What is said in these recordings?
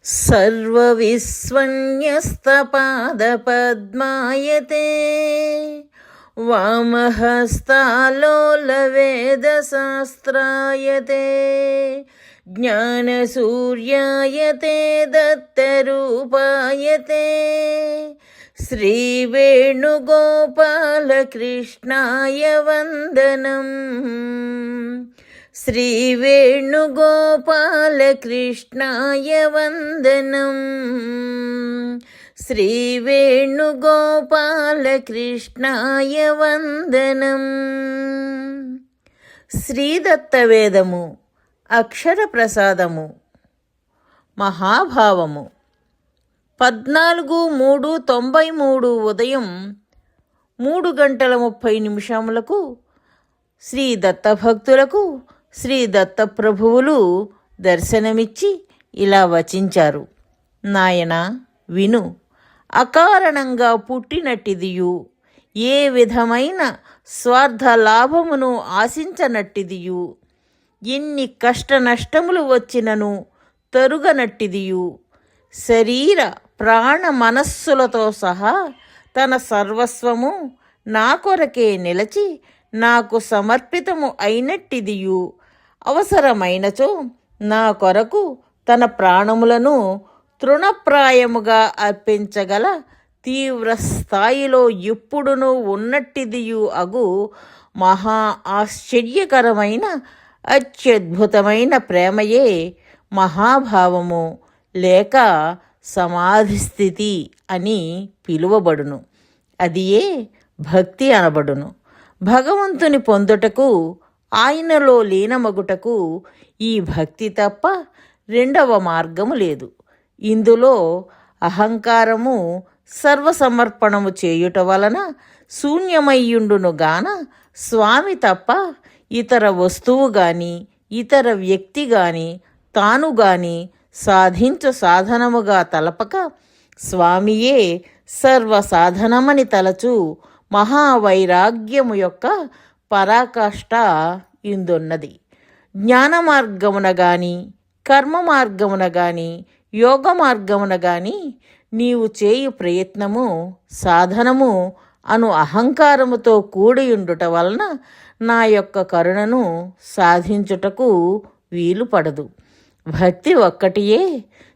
सर्वविस्वन्यस्तपादपद्मायते वामहस्तालोलवेदशास्त्रायते ज्ञानसूर्यायते दत्तरूपायते श्रीवेणुगोपालकृष्णाय वन्दनम् श्रीवेणुगोपालकृष्णाय वन्दनम् श्रीवेणुगोपालकृष्णाय वन्दनम् శ్రీదత్తవేదము అక్షర ప్రసాదము మహాభావము 14/3/93 ఉదయం 3:30 శ్రీ దత్తభక్తులకు శ్రీ దత్తప్రభువులు దర్శనమిచ్చి ఇలా వచించారు. నాయనా విను, అకారణంగా పుట్టినట్టిదియు, ఏ విధమైన స్వార్థ లాభమును ఆశించనట్టిదియు, ఎన్ని కష్ట నష్టములు వచ్చినను తరుగనట్టిదియు, శరీర ప్రాణ మనస్సులతో సహా తన సర్వస్వము నా కొరకే నిలచి నాకు సమర్పితము అయినట్టిదియు, అవసరమైనచో నా కొరకు తన ప్రాణములను తృణప్రాయముగా అర్పించగల తీవ్ర స్థాయిలో ఎప్పుడునూ ఉన్నట్టిదియు అగు మహా ఆశ్చర్యకరమైన అత్యద్భుతమైన ప్రేమయే మహాభావము లేక సమాధి స్థితి అని పిలువబడును. అదియే భక్తి అనబడును. భగవంతుని పొందుటకు, ఆయనలో లీనమగుటకు ఈ భక్తి తప్ప రెండవ మార్గము లేదు. ఇందులో అహంకారము సర్వసమర్పణము చేయుట వలన శూన్యమయ్యుండును గాన స్వామి తప్ప ఇతర వస్తువు గాని ఇతర వ్యక్తి గాని తాను గాని సాధించు సాధనముగా తలపక స్వామియే సర్వసాధనమని తలచు మహావైరాగ్యము యొక్క పరాకాష్ఠ ఇందున్నది. జ్ఞాన మార్గమున గాని కర్మ మార్గమున గాని యోగ మార్గమున గాని నీవు చేయు ప్రయత్నము సాధనము అను అహంకారముతో కూడియుండుట వలన నా యొక్క కరుణను సాధించుటకు వీలు పడదు. భక్తి ఒక్కటియే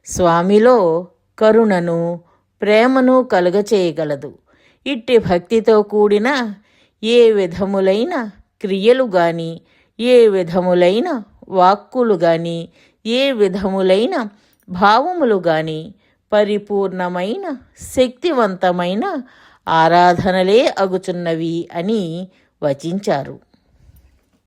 స్వామిలో కరుణను ప్రేమను కలుగచేయగలదు. ఇట్టి భక్తితో కూడిన ఏ విధములైన క్రియలు గాని ఏ విధములైన వాక్కులు గాని ఏ విధములైన భావములు గాని పరిపూర్ణమైన శక్తివంతమైన ఆరాధనలే అగుచున్నవి అని వచించారు.